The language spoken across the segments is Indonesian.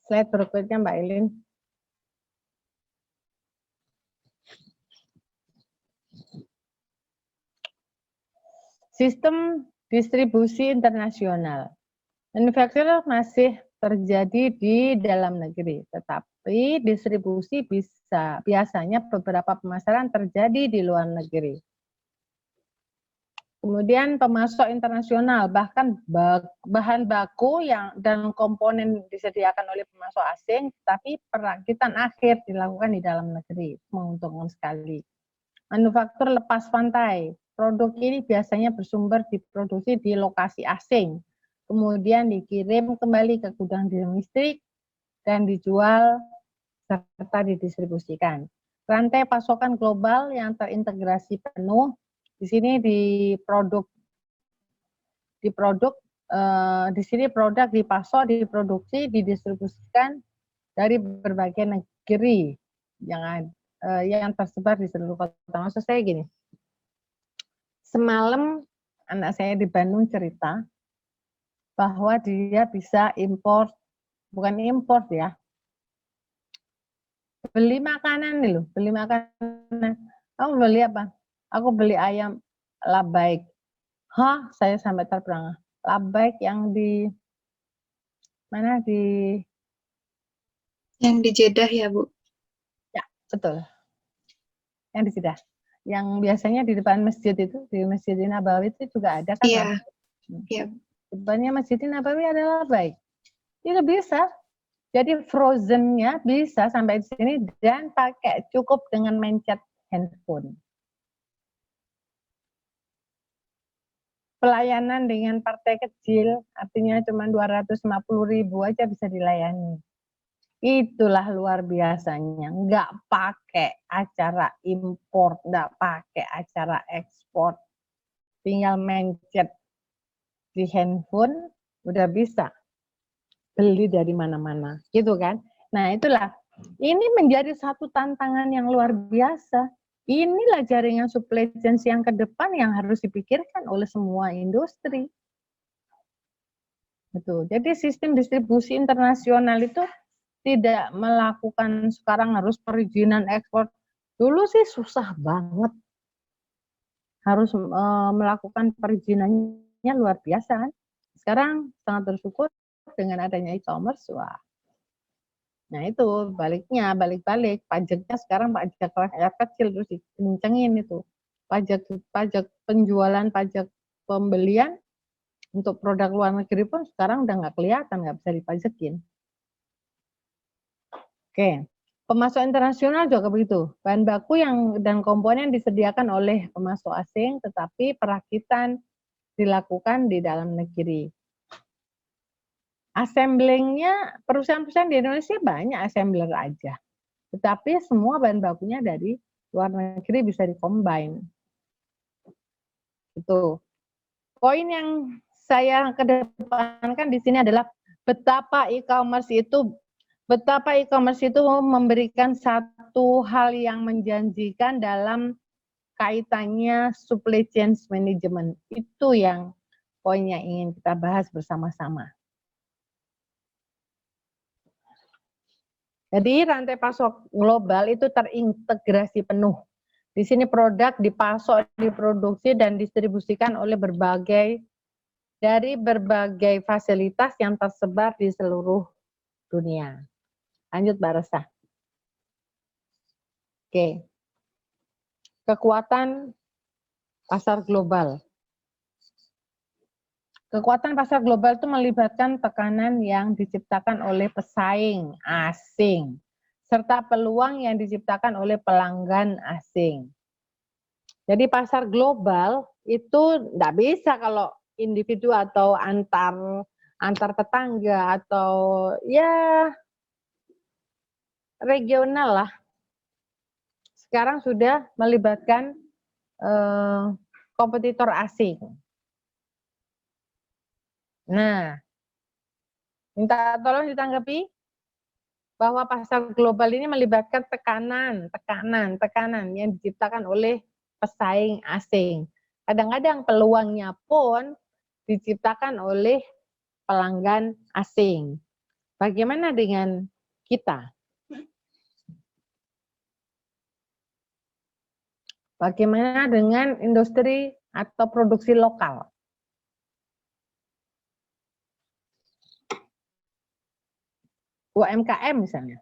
Slide berikutnya Mbak Elin. Sistem distribusi internasional. Manufaktur masih terjadi di dalam negeri, tetapi distribusi biasanya beberapa pemasaran terjadi di luar negeri. Kemudian pemasok internasional, bahkan bahan baku dan komponen disediakan oleh pemasok asing, tapi perakitan akhir dilakukan di dalam negeri. Menguntungkan sekali. Manufaktur lepas pantai, produk ini biasanya bersumber diproduksi di lokasi asing, kemudian dikirim kembali ke gudang domestik dan dijual serta didistribusikan. Rantai pasokan global yang terintegrasi penuh. Di sini di sini produk dipasok, diproduksi, didistribusikan dari berbagai negeri yang tersebar di seluruh kota. Maksud saya gini, semalam anak saya di Bandung cerita bahwa dia bisa bukan impor ya, beli makanan nih loh, beli makanan. Kamu beli apa? Aku beli ayam Labaik. Hah, saya sampai terperangah. Labaik yang di mana Yang di Jeddah ya, Bu? Ya, betul. Yang di Jeddah. Yang biasanya di depan masjid itu, di Masjid Nabawi itu juga ada kan? Iya. Iya. Depannya Masjid Nabawi adalah Labaik. Itu bisa. Jadi frozennya bisa sampai di sini dan pakai cukup dengan mencet handphone. Pelayanan dengan partai kecil, artinya cuma 250.000 aja bisa dilayani. Itulah luar biasanya, nggak pakai acara impor, nggak pakai acara ekspor. Tinggal mencet di handphone, udah bisa beli dari mana-mana, gitu kan. Nah itulah, ini menjadi satu tantangan yang luar biasa. Inilah jaringan supply chain yang ke depan yang harus dipikirkan oleh semua industri. Betul. Jadi sistem distribusi internasional itu tidak melakukan sekarang harus perizinan ekspor. Dulu sih susah banget. Harus melakukan perizinannya luar biasa kan. Sekarang sangat bersyukur dengan adanya e-commerce, wah. Nah itu balik pajaknya sekarang pajak rakyat kecil terus dikencengin itu. Pajak penjualan, pajak pembelian untuk produk luar negeri pun sekarang udah nggak kelihatan, nggak bisa dipajakin. Oke, pemasok internasional juga begitu. Bahan baku dan komponen disediakan oleh pemasok asing, tetapi perakitan dilakukan di dalam negeri. Assemblingnya perusahaan-perusahaan di Indonesia banyak assembler aja, tetapi semua bahan bakunya dari luar negeri bisa dikombine. Itu poin yang saya kedepankan di sini adalah betapa e-commerce itu memberikan satu hal yang menjanjikan dalam kaitannya supply chain management. Itu yang poin yang ingin kita bahas bersama-sama. Jadi rantai pasok global itu terintegrasi penuh. Di sini produk dipasok, diproduksi, dan distribusikan oleh dari berbagai fasilitas yang tersebar di seluruh dunia. Lanjut Mbak Rosa. Oke. Kekuatan pasar global. Kekuatan pasar global itu melibatkan tekanan yang diciptakan oleh pesaing asing, serta peluang yang diciptakan oleh pelanggan asing. Jadi pasar global itu tidak bisa kalau individu atau antar tetangga atau ya regional lah. Sekarang sudah melibatkan kompetitor asing. Nah, minta tolong ditanggapi bahwa pasar global ini melibatkan tekanan yang diciptakan oleh pesaing asing. Kadang-kadang peluangnya pun diciptakan oleh pelanggan asing. Bagaimana dengan kita? Bagaimana dengan industri atau produksi lokal? UMKM misalnya.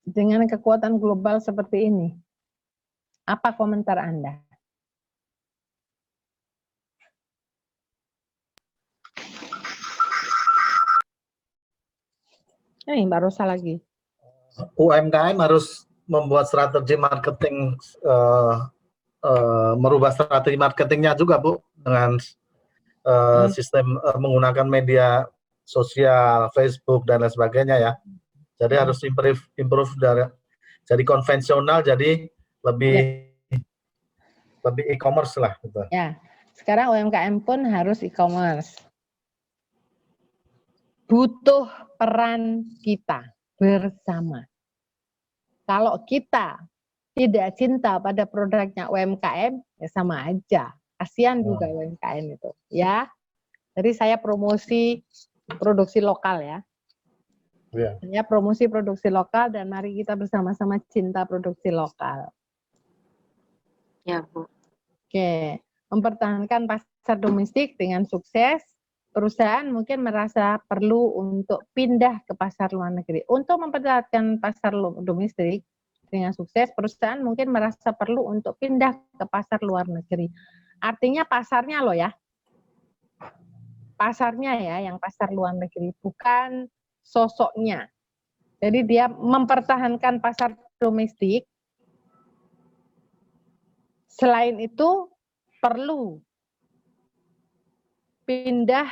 Dengan kekuatan global seperti ini, apa komentar Anda? Mbak Rosa lagi. UMKM harus membuat strategi marketing, merubah strategi marketingnya juga, Bu, dengan sistem menggunakan media sosial, Facebook dan lain sebagainya ya. Jadi harus improve dari jadi konvensional jadi lebih e-commerce lah gitu. Ya, sekarang UMKM pun harus e-commerce. Butuh peran kita bersama. Kalau kita tidak cinta pada produknya UMKM, ya sama aja. Kasihan juga UMKM itu, ya. Jadi saya promosi produksi lokal ya. Ya, promosi produksi lokal dan mari kita bersama-sama cinta produksi lokal. Ya, Bu. Oke, mempertahankan pasar domestik dengan sukses. Perusahaan mungkin merasa perlu untuk pindah ke pasar luar negeri. Untuk mempertahankan pasar domestik dengan sukses, perusahaan mungkin merasa perlu untuk pindah ke pasar luar negeri. Artinya pasarnya loh ya. Pasarnya ya, yang pasar luar negeri, bukan sosoknya. Jadi dia mempertahankan pasar domestik. Selain itu perlu pindah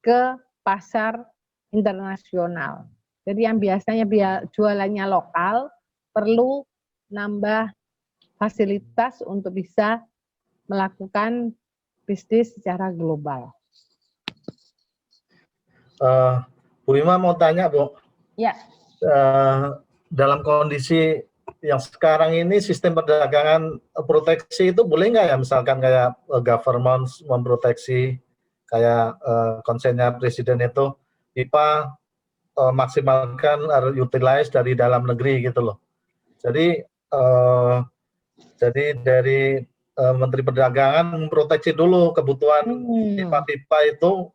ke pasar internasional. Jadi yang biasanya jualannya lokal perlu nambah fasilitas untuk bisa melakukan bisnis secara global. Bu Ima mau tanya, Bu. Ya. Dalam kondisi yang sekarang ini sistem perdagangan proteksi itu boleh nggak ya, misalkan kayak government memproteksi kayak konsennya presiden itu IPA maksimalkan utilize dari dalam negeri gitu loh. Jadi dari Menteri Perdagangan memproteksi dulu kebutuhan pipa-pipa itu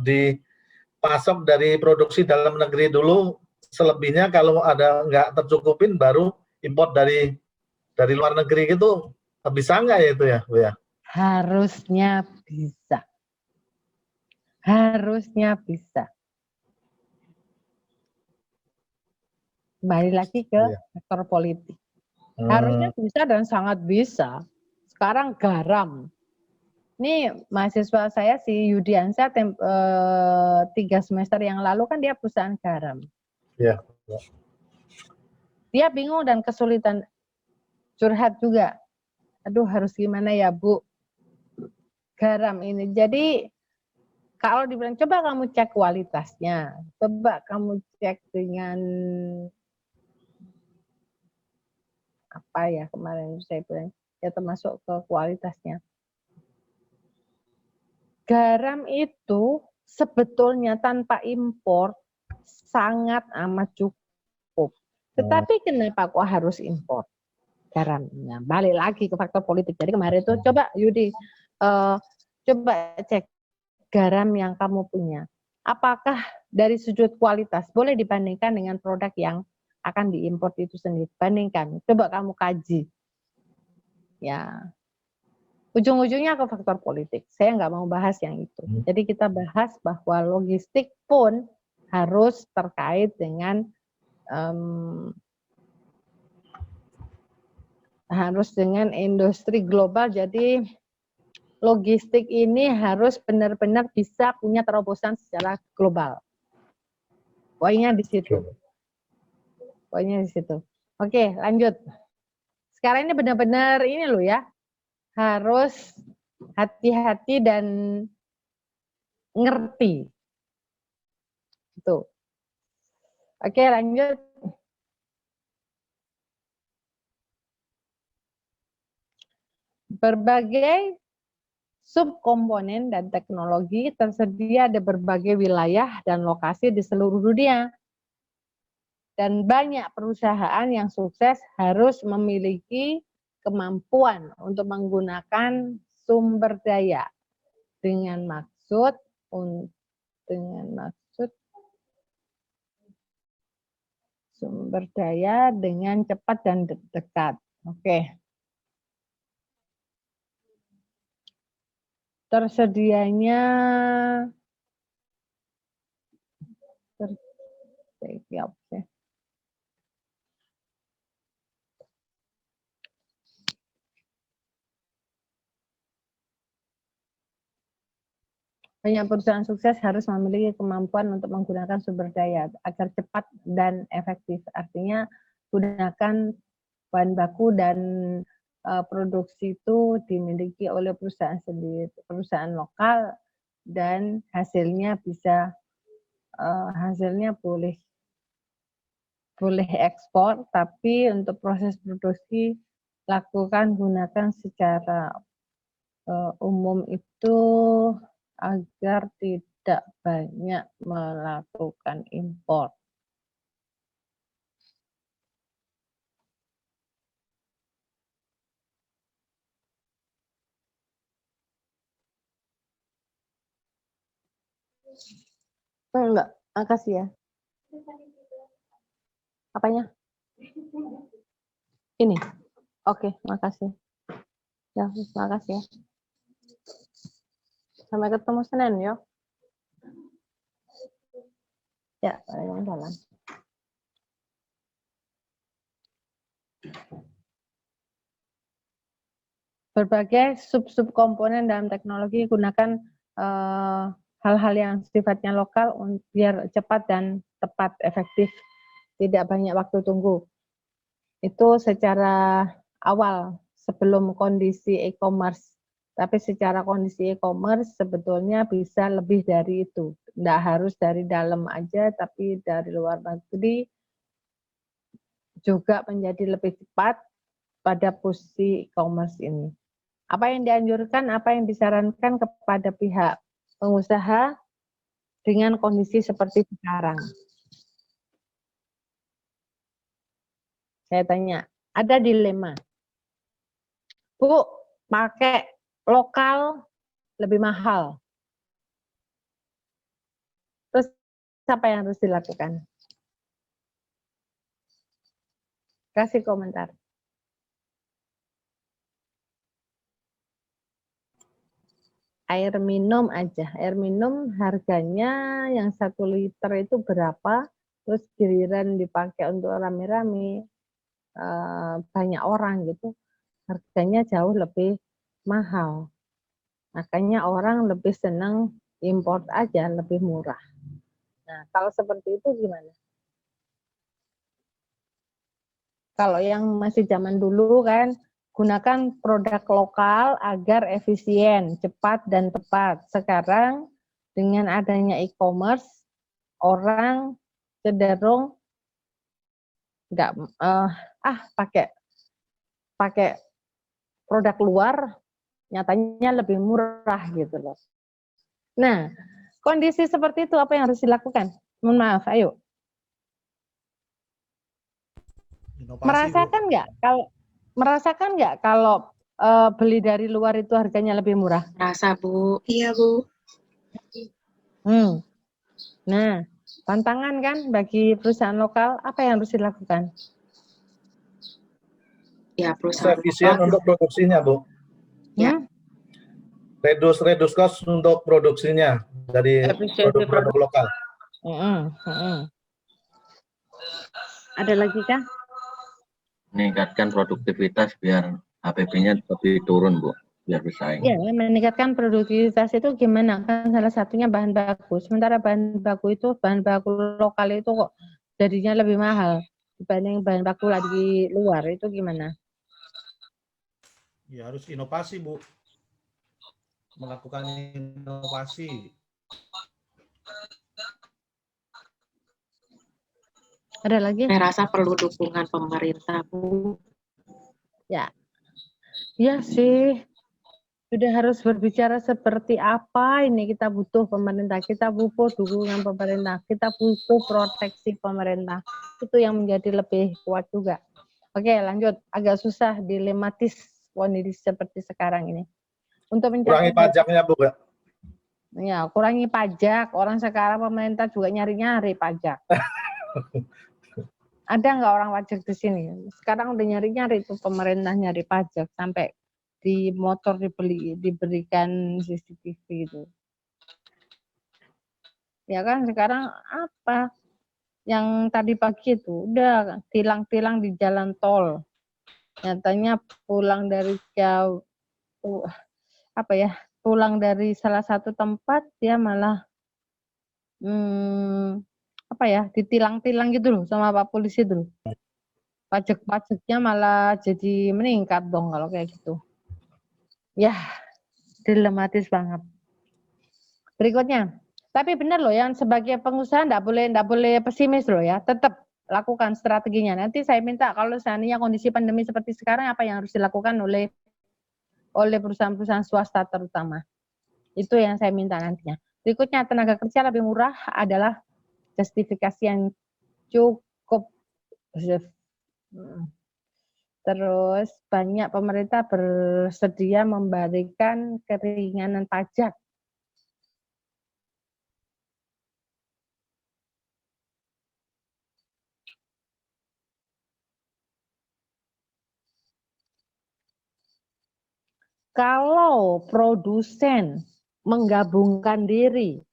dipasok dari produksi dalam negeri dulu, selebihnya kalau ada nggak tercukupin baru import dari luar negeri gitu. Bisa nggak ya itu ya, Bu ya? Harusnya bisa. Harusnya bisa. Kembali lagi ke sektor politik. Harusnya bisa dan sangat bisa. Sekarang garam. Ini mahasiswa saya si Yudiansa 3 semester yang lalu kan dia perusahaan garam. Iya. Dia bingung dan kesulitan, curhat juga. Aduh harus gimana ya Bu? Garam ini. Jadi kalau dibilang coba kamu cek kualitasnya, coba kamu cek dengan apa ya kemarin saya bilang ya termasuk ke kualitasnya. Garam itu sebetulnya tanpa impor sangat amat cukup. Tetapi kenapa kok harus impor garamnya? Balik lagi ke faktor politik. Jadi kemarin itu coba Yudi coba cek garam yang kamu punya. Apakah dari sudut kualitas boleh dibandingkan dengan produk yang akan diimpor itu sendiri? Bandingkan. Coba kamu kaji. Ya. Ujung-ujungnya ke faktor politik. Saya nggak mau bahas yang itu. Jadi kita bahas bahwa logistik pun harus terkait dengan industri global. Jadi logistik ini harus benar-benar bisa punya terobosan secara global. Poinnya di situ. Poinnya di situ. Oke, lanjut. Sekarang ini benar-benar ini loh ya. Harus hati-hati dan ngerti. Itu. Oke, lanjut. Berbagai subkomponen dan teknologi tersedia di berbagai wilayah dan lokasi di seluruh dunia. Dan banyak perusahaan yang sukses harus memiliki kemampuan untuk menggunakan sumber daya dengan maksud sumber daya dengan cepat dan dekat. Oke. Tersedianya banyak perusahaan sukses harus memiliki kemampuan untuk menggunakan sumber daya agar cepat dan efektif. Artinya gunakan bahan baku dan produksi itu dimiliki oleh perusahaan sendiri, perusahaan lokal, dan hasilnya bisa hasilnya boleh ekspor, tapi untuk proses produksi lakukan gunakan secara umum itu agar tidak banyak melakukan impor. Enggak, makasih ya. Apanya? Ini. Oke, makasih. Ya, makasih ya. Sampai ketemu Senin, yuk. Ya, yang jalan. Berbagai sub-sub komponen dalam teknologi gunakan hal-hal yang sifatnya lokal biar cepat dan tepat, efektif, tidak banyak waktu tunggu. Itu secara awal sebelum kondisi e-commerce. Tapi secara kondisi e-commerce sebetulnya bisa lebih dari itu. Tidak harus dari dalam aja, tapi dari luar negeri juga menjadi lebih cepat pada posisi e-commerce ini. Apa yang dianjurkan, apa yang disarankan kepada pihak pengusaha dengan kondisi seperti sekarang? Saya tanya, ada dilema. Bu, pakai lokal lebih mahal. Terus apa yang harus dilakukan? Kasih komentar. Air minum aja. Air minum harganya yang 1 liter itu berapa? Terus giliran dipakai untuk rame-rame, banyak orang gitu, harganya jauh lebih mahal. Makanya orang lebih senang import aja, lebih murah. Nah, kalau seperti itu gimana? Kalau yang masih zaman dulu kan, gunakan produk lokal agar efisien, cepat, dan tepat. Sekarang dengan adanya e-commerce, orang cenderung nggak pakai produk luar, nyatanya lebih murah gitu loh. Nah, kondisi seperti itu apa yang harus dilakukan? Mohon maaf, ayo. Inovasi, Merasakan nggak kalau beli dari luar itu harganya lebih murah? Rasa, Bu. Iya, Bu. Nah, tantangan kan bagi perusahaan lokal, apa yang harus dilakukan? Ya, perusahaan efisien lokal. untuk produksinya, Bu. Ya. Reduce cost untuk produksinya dari produk lokal. Ada lagi kah? Meningkatkan produktivitas biar HPP-nya lebih turun, Bu, biar bersaing. Ya, meningkatkan produktivitas itu gimana? Kan salah satunya bahan baku. Sementara bahan baku lokal itu kok jadinya lebih mahal dibanding bahan baku di luar. Itu gimana? Ya harus inovasi, Bu. Melakukan inovasi. Ada lagi? Saya rasa perlu dukungan pemerintah, Bu. Ya. Iya sih. Sudah harus berbicara seperti apa ini kita butuh pemerintah, kita butuh dukungan pemerintah, kita butuh proteksi pemerintah. Itu yang menjadi lebih kuat juga. Oke, lanjut. Agak susah, dilematis kondisi seperti sekarang ini. Untuk Kurangi pajaknya, Bu. ya, kurangi pajak. Orang sekarang pemerintah juga nyari-nyari pajak. Ada nggak orang pajak di sini? Sekarang udah nyari-nyari tuh pemerintah nyari pajak sampai di motor diberikan CCTV itu. Ya kan sekarang apa? Yang tadi pagi itu udah tilang-tilang di jalan tol. Nyatanya pulang dari jauh apa ya? Pulang dari salah satu tempat dia malah apa ya? Ditilang-tilang gitu loh sama Pak Polisi itu loh. Pajak-pajaknya malah jadi meningkat dong kalau kayak gitu. Ya, dilematis banget. Berikutnya, tapi benar loh yang sebagai pengusaha enggak boleh pesimis loh ya, tetap lakukan strateginya. Nanti saya minta kalau seandainya kondisi pandemi seperti sekarang apa yang harus dilakukan oleh perusahaan-perusahaan swasta terutama. Itu yang saya minta nantinya. Berikutnya, tenaga kerja lebih murah adalah justifikasi yang cukup. Terus banyak pemerintah bersedia memberikan keringanan pajak. Kalau produsen menggabungkan diri,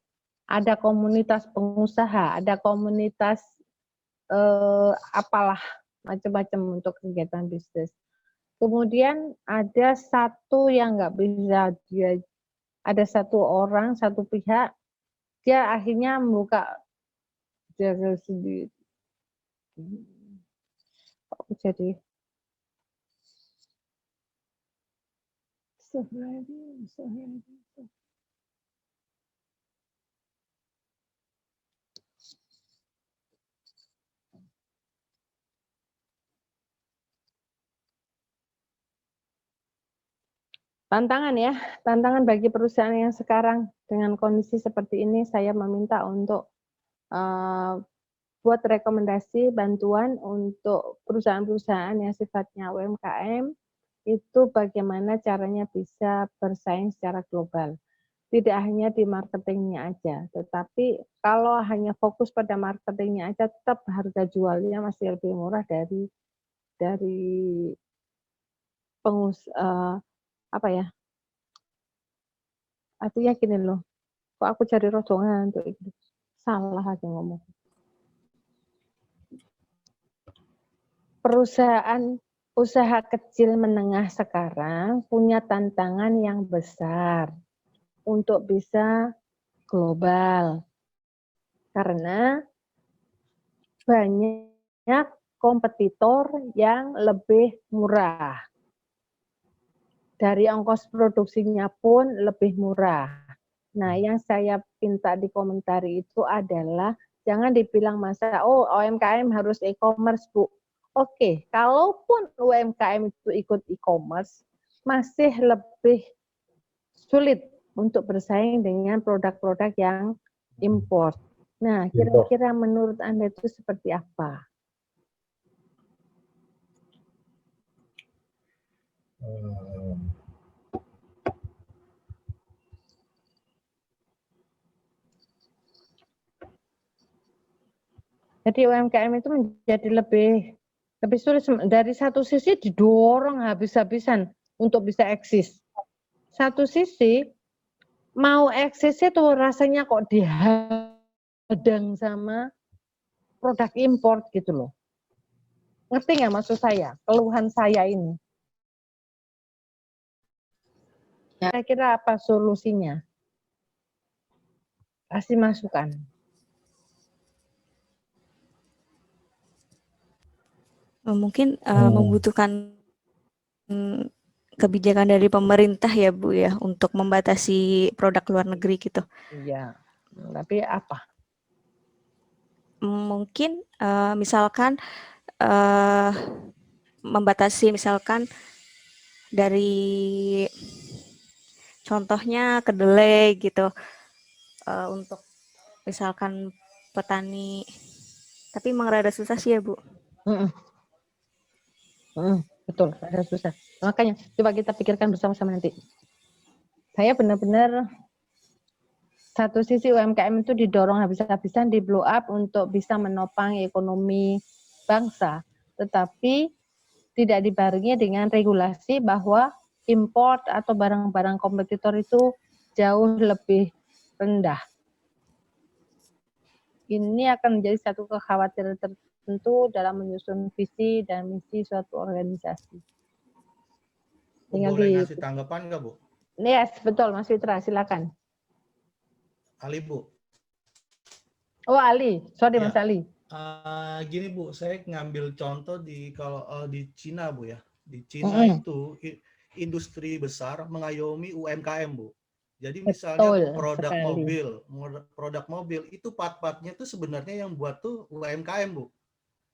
ada komunitas pengusaha, ada komunitas apalah macam-macam untuk kegiatan bisnis. Kemudian ada satu yang nggak bisa dia, ada satu orang, satu pihak, dia akhirnya membuka jaga sendiri. Kok jadi tantangan ya, tantangan bagi perusahaan yang sekarang dengan kondisi seperti ini saya meminta untuk buat rekomendasi bantuan untuk perusahaan-perusahaan yang sifatnya UMKM itu bagaimana caranya bisa bersaing secara global. Tidak hanya di marketingnya aja, tetapi kalau hanya fokus pada marketingnya aja tetap harga jualnya masih lebih murah dari apa ya? Artinya gini loh, kok aku cari rodongan untuk itu. Salah aja ngomong. Perusahaan usaha kecil menengah sekarang punya tantangan yang besar untuk bisa global. Karena banyak kompetitor yang lebih murah. Dari ongkos produksinya pun lebih murah. Nah, yang saya minta di komentari itu adalah jangan dibilang masa, oh UMKM harus e-commerce, Bu. Oke, kalaupun UMKM itu ikut e-commerce, masih lebih sulit untuk bersaing dengan produk-produk yang import. Nah, kira-kira menurut Anda itu seperti apa? Jadi UMKM itu menjadi lebih sulit. Dari satu sisi didorong habis-habisan untuk bisa eksis. Satu sisi mau eksis itu rasanya kok dihadang sama produk import gitu loh. Ngerti nggak maksud saya? Keluhan saya ini. Kira-kira apa solusinya? Kasih masukan. Mungkin membutuhkan kebijakan dari pemerintah ya Bu ya untuk membatasi produk luar negeri gitu. Iya, tapi apa? Mungkin misalkan membatasi misalkan dari contohnya kedelai gitu, untuk misalkan petani. Tapi emang rada susah sih ya, Bu. Mm-mm. Betul, ada susah. Makanya coba kita pikirkan bersama-sama nanti. Saya benar-benar satu sisi UMKM itu didorong habis-habisan, di blow up untuk bisa menopang ekonomi bangsa, tetapi tidak dibarengi dengan regulasi bahwa import atau barang-barang kompetitor itu jauh lebih rendah. Ini akan menjadi satu kekhawatiran tertentu dalam menyusun visi dan misi suatu organisasi. Boleh ngasih tanggapan nggak, Bu? Yes, betul, Mas Fitra, silakan. Ali, Bu. Oh, Ali, sorry Ya. Mas Ali. Gini, Bu, saya ngambil contoh kalau di Cina, Bu ya. Di Cina itu industri besar mengayomi UMKM, Bu. Jadi misalnya Betul sekali. produk mobil itu part-partnya tuh sebenarnya yang buat tuh UMKM, Bu.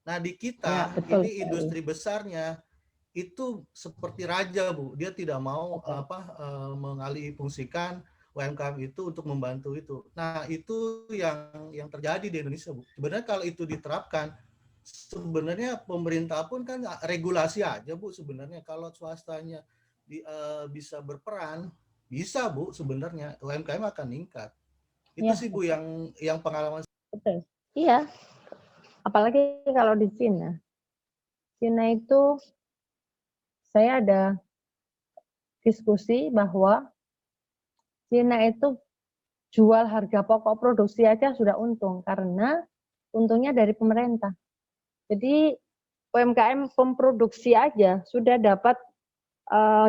Nah, di Ya, kita betul ini sekali. industri besarnya itu seperti raja, Bu. Dia tidak mau mengalih fungsikan UMKM itu untuk membantu itu. Nah, itu yang terjadi di Indonesia, Bu. Sebenarnya kalau itu diterapkan, sebenarnya pemerintah pun kan regulasi aja, Bu, sebenarnya kalau swastanya bisa berperan, bisa, Bu, sebenarnya UMKM akan meningkat. Itu Ya, sih, Bu, yang pengalaman. betul. Iya, apalagi kalau di Cina. Cina itu saya ada diskusi bahwa Cina itu jual harga pokok produksi aja sudah untung karena untungnya dari pemerintah. Jadi UMKM pemproduksi aja sudah dapat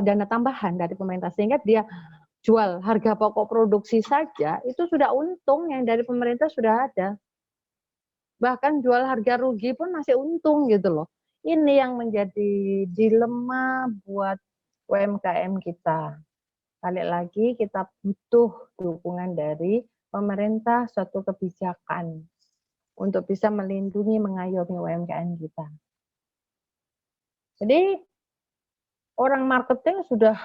dana tambahan dari pemerintah sehingga dia jual harga pokok produksi saja itu sudah untung, yang dari pemerintah sudah ada. Bahkan jual harga rugi pun masih untung gitu loh. Ini yang menjadi dilema buat UMKM kita. Balik lagi kita butuh dukungan dari pemerintah, suatu kebijakan untuk bisa melindungi, mengayomi UMKM kita. Jadi orang marketing sudah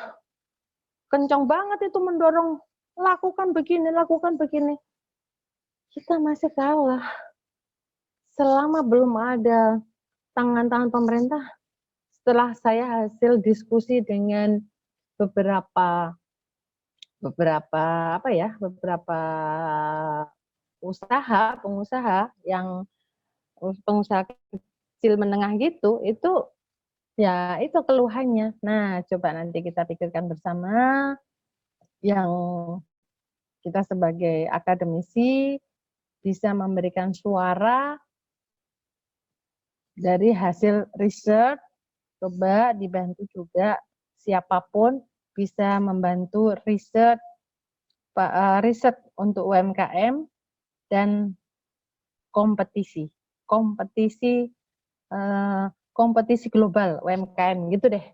kencang banget itu mendorong lakukan begini. Kita masih kalah. Selama belum ada tangan-tangan pemerintah, setelah saya hasil diskusi dengan beberapa pengusaha yang pengusaha kecil menengah gitu, itu ya itu keluhannya. Nah, coba nanti kita pikirkan bersama, yang kita sebagai akademisi bisa memberikan suara dari hasil riset. Coba dibantu juga siapapun bisa membantu riset untuk UMKM dan kompetisi global UMKM gitu deh.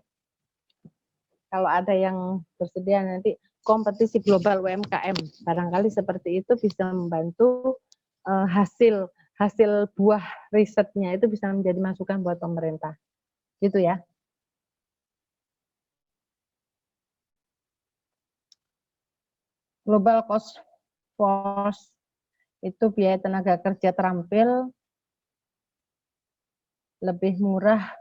Kalau ada yang bersedia nanti kompetisi global UMKM, barangkali seperti itu bisa membantu hasil buah risetnya itu bisa menjadi masukan buat pemerintah. Gitu ya. Global cost force itu biaya tenaga kerja terampil, lebih murah,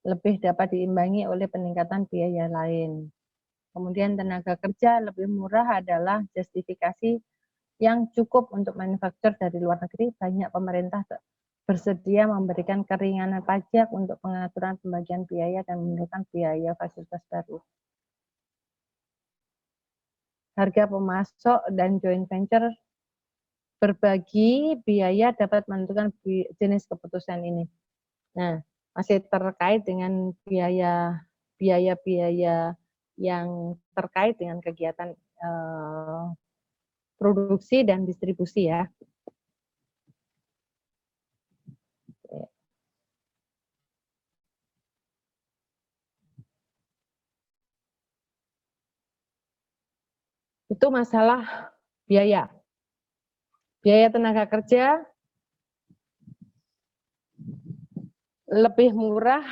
lebih dapat diimbangi oleh peningkatan biaya lain. Kemudian tenaga kerja lebih murah adalah justifikasi yang cukup untuk manufaktur dari luar negeri. Banyak pemerintah bersedia memberikan keringanan pajak untuk pengaturan pembagian biaya dan menurunkan biaya fasilitas baru. Harga pemasok dan joint venture berbagi biaya dapat menentukan jenis keputusan ini. Nah, masih terkait dengan biaya-biaya yang terkait dengan kegiatan produksi dan distribusi ya. Itu masalah biaya. Biaya tenaga kerja lebih murah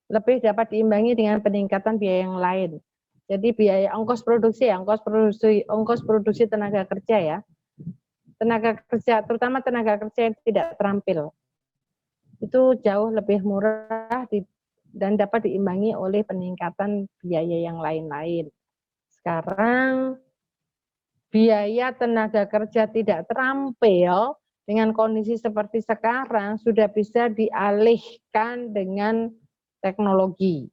lebih dapat diimbangi dengan peningkatan biaya yang lain. Jadi biaya ongkos produksi tenaga kerja ya. Tenaga kerja, terutama tenaga kerja yang tidak terampil. Itu jauh lebih murah dan dapat diimbangi oleh peningkatan biaya yang lain-lain. Sekarang biaya tenaga kerja tidak terampil dengan kondisi seperti sekarang sudah bisa dialihkan dengan teknologi.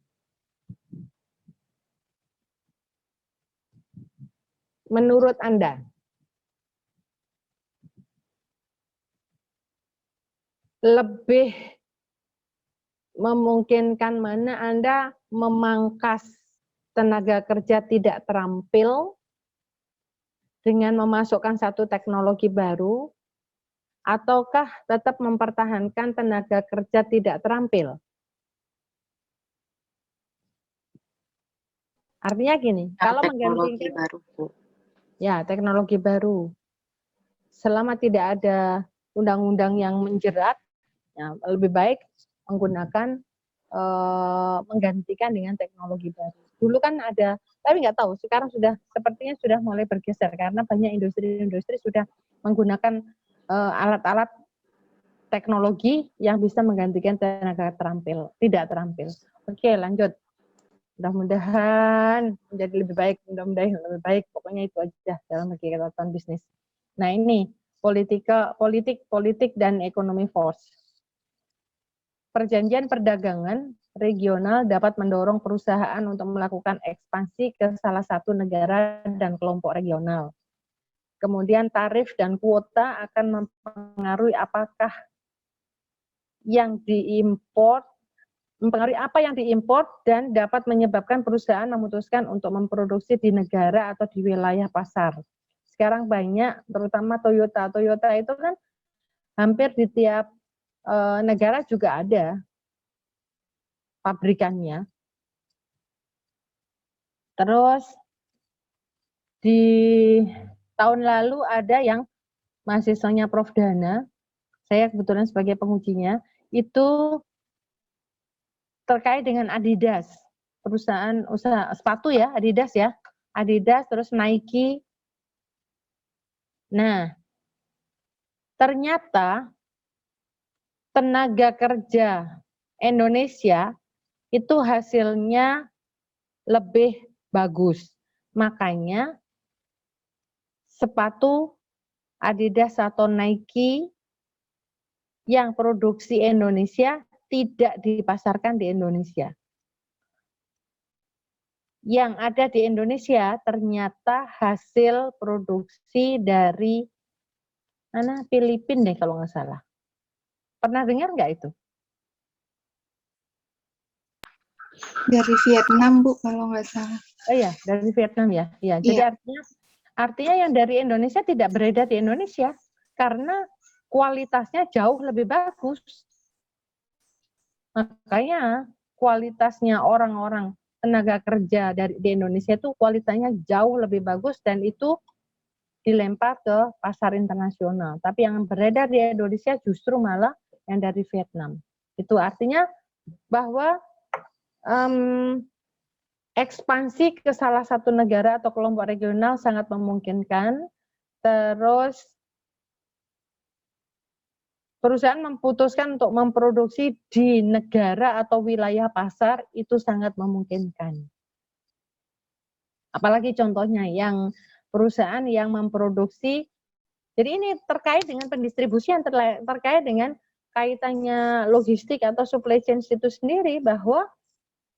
Menurut Anda, lebih memungkinkan mana Anda memangkas tenaga kerja tidak terampil dengan memasukkan satu teknologi baru, ataukah tetap mempertahankan tenaga kerja tidak terampil? Artinya gini, kalau teknologi menggantikan baru, Bu. ya teknologi baru, selama tidak ada undang-undang yang menjerat, ya, lebih baik menggunakan menggantikan dengan teknologi baru. Dulu kan ada, tapi nggak tahu, sekarang sepertinya sudah mulai bergeser karena banyak industri-industri sudah menggunakan alat-alat teknologi yang bisa menggantikan tenaga tidak terampil. Oke, lanjut. Mudah-mudahan menjadi lebih baik, pokoknya itu aja dalam kegiatan bisnis. Nah ini politik dan ekonomi force. Perjanjian perdagangan regional dapat mendorong perusahaan untuk melakukan ekspansi ke salah satu negara dan kelompok regional. Kemudian tarif dan kuota akan mempengaruhi apakah yang diimpor, mempengaruhi apa yang diimpor dan dapat menyebabkan perusahaan memutuskan untuk memproduksi di negara atau di wilayah pasar. Sekarang banyak, terutama Toyota. Toyota itu kan hampir di tiap negara juga ada pabrikannya. Terus di tahun lalu ada yang mahasiswanya Prof. Dana, saya kebetulan sebagai pengujinya, itu terkait dengan Adidas, perusahaan usaha sepatu ya, Adidas, terus Nike. Nah, ternyata tenaga kerja Indonesia itu hasilnya lebih bagus. Makanya sepatu Adidas atau Nike yang produksi Indonesia tidak dipasarkan di Indonesia. Yang ada di Indonesia ternyata hasil produksi dari Filipina deh kalau nggak salah. Pernah dengar nggak itu? Dari Vietnam, Bu, kalau nggak salah. Oh iya, dari Vietnam ya. Iya, jadi artinya yang dari Indonesia tidak beredar di Indonesia karena kualitasnya jauh lebih bagus. Makanya kualitasnya orang-orang tenaga kerja di Indonesia itu kualitasnya jauh lebih bagus dan itu dilempar ke pasar internasional. Tapi yang beredar di Indonesia justru malah yang dari Vietnam. Itu artinya bahwa ekspansi ke salah satu negara atau kelompok regional sangat memungkinkan. Terus perusahaan memutuskan untuk memproduksi di negara atau wilayah pasar itu sangat memungkinkan. Apalagi contohnya yang perusahaan yang memproduksi, jadi ini terkait dengan pendistribusian, terkait dengan kaitannya logistik atau supply chain itu sendiri, bahwa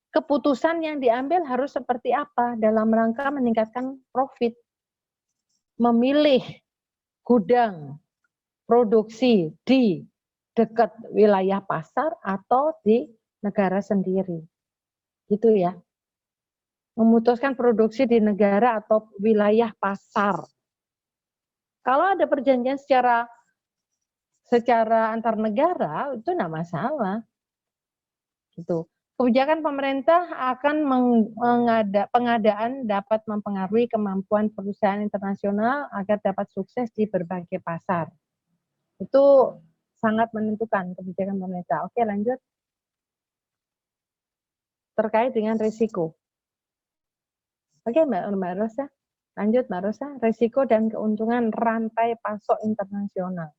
keputusan yang diambil harus seperti apa dalam rangka meningkatkan profit. Memilih gudang produksi di dekat wilayah pasar atau di negara sendiri. Gitu ya. Memutuskan produksi di negara atau wilayah pasar. Kalau ada perjanjian secara antar negara itu enggak masalah. Gitu. Kebijakan pemerintah akan pengadaan dapat mempengaruhi kemampuan perusahaan internasional agar dapat sukses di berbagai pasar. Itu sangat menentukan kebijakan pemerintah. Oke, lanjut. terkait dengan risiko. Oke, Mbak Rosa. Lanjut Mbak Rosa, risiko dan keuntungan rantai pasok internasional.